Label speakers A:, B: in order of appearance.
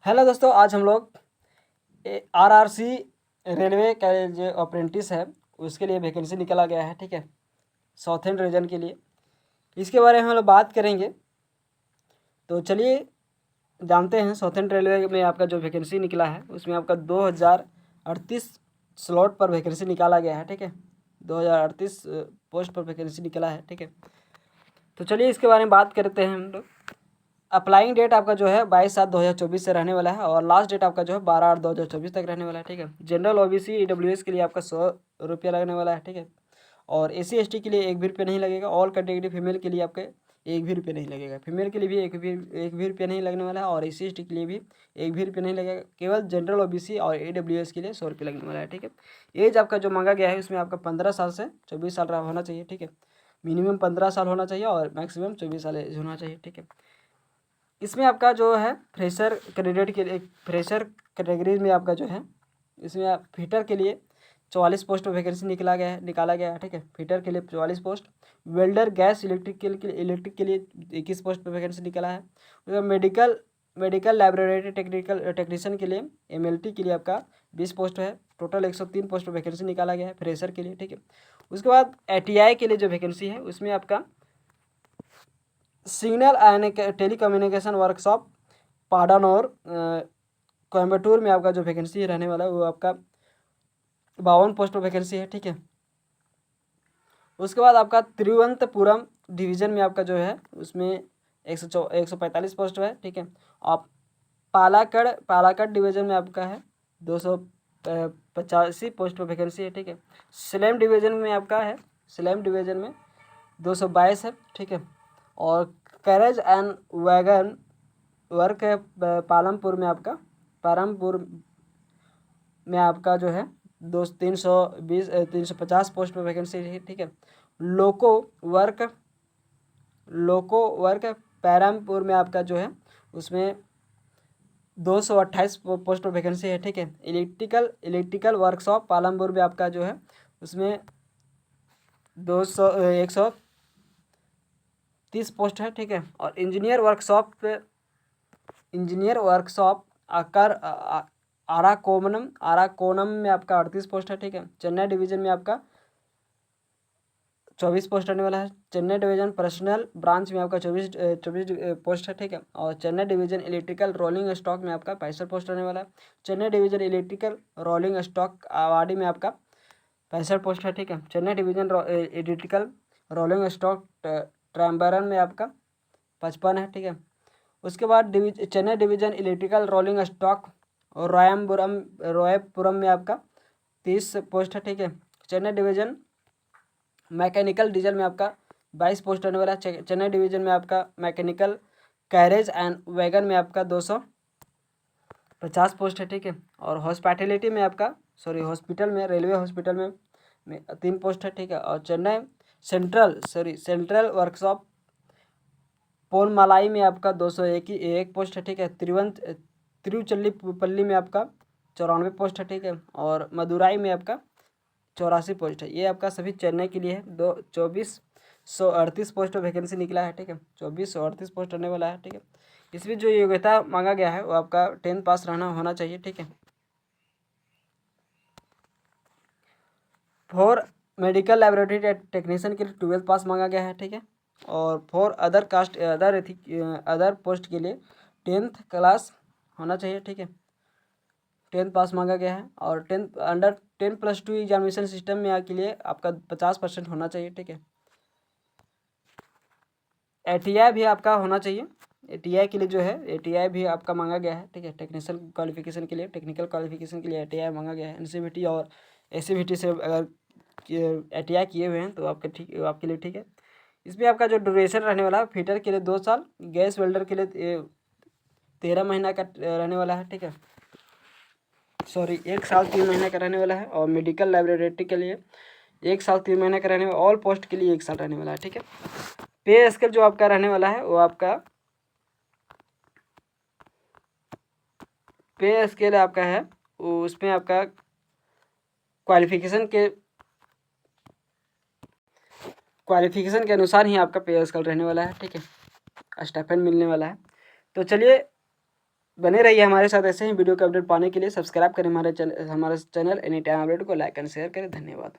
A: Hello दोस्तों, आज हम लोग आरआरसी रेलवे का जो अप्रेंटिस है उसके लिए वैकेंसी निकला गया है। ठीक है, साउथर्न रीजन के लिए इसके बारे में हम लोग बात करेंगे। तो चलिए जानते हैं। साउथर्न रेलवे में आपका जो वैकेंसी निकला है उसमें आपका 2038 स्लॉट पर वैकेंसी निकाला गया है। ठीक है, 2038 पोस्ट पर वैकेंसी निकला है। ठीक है, तो चलिए इसके बारे में बात करते हैं हम लोग। अप्लाइंग डेट आपका जो है 22/7/2024 से रहने वाला है और लास्ट डेट आपका जो है 12/8/2024 तक रहने वाला है। ठीक है, जनरल ओबीसी ईडब्ल्यूएस के लिए आपका 100 रुपया लगने वाला है। ठीक है, और एसी एसटी के लिए 1 भी रुपया नहीं लगेगा। ऑल कैटेगरी फीमेल के लिए आपके 1 भी रुपया नहीं लगेगा। फीमेल के लिए भी एक भी रुपया नहीं लगने वाला है और एसी एसटी के लिए भी 1 भी रुपया नहीं लगेगा। केवल जनरल ओबीसी और ईडब्ल्यूएस के लिए 100 रुपया लगने वाला है। ठीक है, एज आपका जो मांगा गया है उसमें आपका 15 साल से 24 साल होना चाहिए। ठीक है, मिनिमम 15 साल होना चाहिए और मैक्सिमम 24 साल एज होना चाहिए। ठीक है, इसमें आपका जो है फ्रेशर कैंडिडेट के लिए, फ्रेशर कैटेगरी में आपका जो है इसमें आप फिटर के लिए 44 पोस्ट पर वैकेंसी निकाला गया है। ठीक है, फिटर के लिए 44 पोस्ट, वेल्डर गैस इलेक्ट्रिक के लिए 21 पोस्ट पर वैकेंसी निकला है। उसके बाद मेडिकल लैबोरेटरी टेक्नीशियन के लिए एमएलटी के लिए आपका 20 पोस्ट है। टोटल 103 पोस्ट पर वैकेंसी निकाला गया है फ्रेशर के लिए। ठीक है, उसके बाद एटीआई के लिए जो वैकेंसी है उसमें आपका सिग्नल एंड टेलीकम्युनिकेशन वर्कशॉप पाडन और कोयम्बटूर में आपका जो वैकेंसी रहने वाला है वो आपका 52 पोस्ट पर वैकेंसी है। ठीक है, उसके बाद आपका तिरुवनंतपुरम डिवीजन में आपका जो है उसमें 145 पोस्ट है। ठीक है, और पालाकड़ डिवीजन में आपका है 285 पोस्ट पर वैकेंसी है। ठीक है, स्लैम डिवीजन में आपका है, स्लैम डिवीजन में 222 है। ठीक है, और कैरेज एंड वैगन वर्क है पालमपुर में आपका जो है 350 पोस्ट पर वैकेंसी है। ठीक है, लोको वर्क पैरामपुर में आपका जो है उसमें 228 पोस्ट पर वैकेंसी है। ठीक है, इलेक्ट्रिकल वर्कशॉप पालमपुर में आपका जो है उसमें 130 पोस्ट है। ठीक है, और इंजीनियर वर्कशॉप आराकोनम में आपका 38 पोस्ट है। ठीक है, चेन्नई डिवीजन में आपका 24 पोस्ट रहने वाला है। चेन्नई डिवीजन पर्सनल ब्रांच में आपका 24 पोस्ट है। ठीक है, और Chennai division electrical rolling stock में आपका 65 पोस्ट रहने वाला है। Chennai division electrical rolling stock Avadi में आपका 65 पोस्ट है। ठीक है, Chennai division electrical rolling stock Tambaram में आपका 55 है। ठीक है, उसके बाद Chennai division electrical rolling stock और रोयपुरम में आपका 30 पोस्ट है। ठीक है, चेन्नई डिवीजन मैकेनिकल डीजल में आपका 22 पोस्ट रहने वाला है। चेन्नई डिवीजन में आपका मैकेनिकल कैरेज एंड वैगन में आपका 250 पोस्ट है। ठीक है, और हॉस्पिटैलिटी में आपका हॉस्पिटल में रेलवे हॉस्पिटल में 3 पोस्ट है। ठीक है, और चेन्नई सेंट्रल वर्कशॉप पोनमालाई में आपका 201 पोस्ट है। ठीक है, तिरुचिरापल्ली में आपका 94 पोस्ट है। ठीक है, और मदुराई में आपका 84 पोस्ट है। ये आपका सभी चेन्नई के लिए है। 2438 पोस्ट वैकेंसी निकला है। ठीक है, 2438 पोस्ट रहने वाला है। ठीक है, इसमें जो योग्यता मांगा गया है वो आपका 10 पास होना चाहिए। ठीक है, फॉर मेडिकल लैबोरेटरी टेक्नीशियन के लिए 12 पास मांगा गया है। ठीक है, और फॉर अदर पोस्ट के लिए 10th क्लास होना चाहिए। ठीक है, 10th पास मांगा गया है, और 10+2 एग्जामिनेशन सिस्टम में के लिए आपका 50% होना चाहिए। ठीक है, एटीआई भी आपका होना चाहिए। एटीआई के लिए जो है एटीआई भी आपका मांगा गया है। ठीक है, टेक्निकल क्वालिफिकेशन के लिए एटीआई मांगा गया है। एनसीवीटी और एसीवीटी से अगर एटीआई किए हुए हैं तो आपके लिए ठीक है। इसमें आपका जो ड्यूरेशन रहने वाला है, फिटर के लिए 2 साल, गैस वेल्डर के लिए 13 महीना का रहने वाला है। ठीक है, 1 साल 3 महीने का रहने वाला है, और मेडिकल लैबोरेटरी के लिए 1 साल 3 महीने का रहने वाला, ऑल पोस्ट के लिए 1 साल रहने वाला है। ठीक है, पे स्केल जो आपका रहने वाला है वो आपका पे स्केल आपका है उसमें आपका क्वालिफिकेशन के अनुसार ही आपका पे स्केल रहने वाला है। ठीक है, स्टाइपेंड मिलने वाला है। तो चलिए बने रहिए हमारे साथ ऐसे ही वीडियो का अपडेट पाने के लिए। सब्सक्राइब करें हमारे चैनल एनी टाइम अपडेट को, लाइक एंड शेयर करें। धन्यवाद।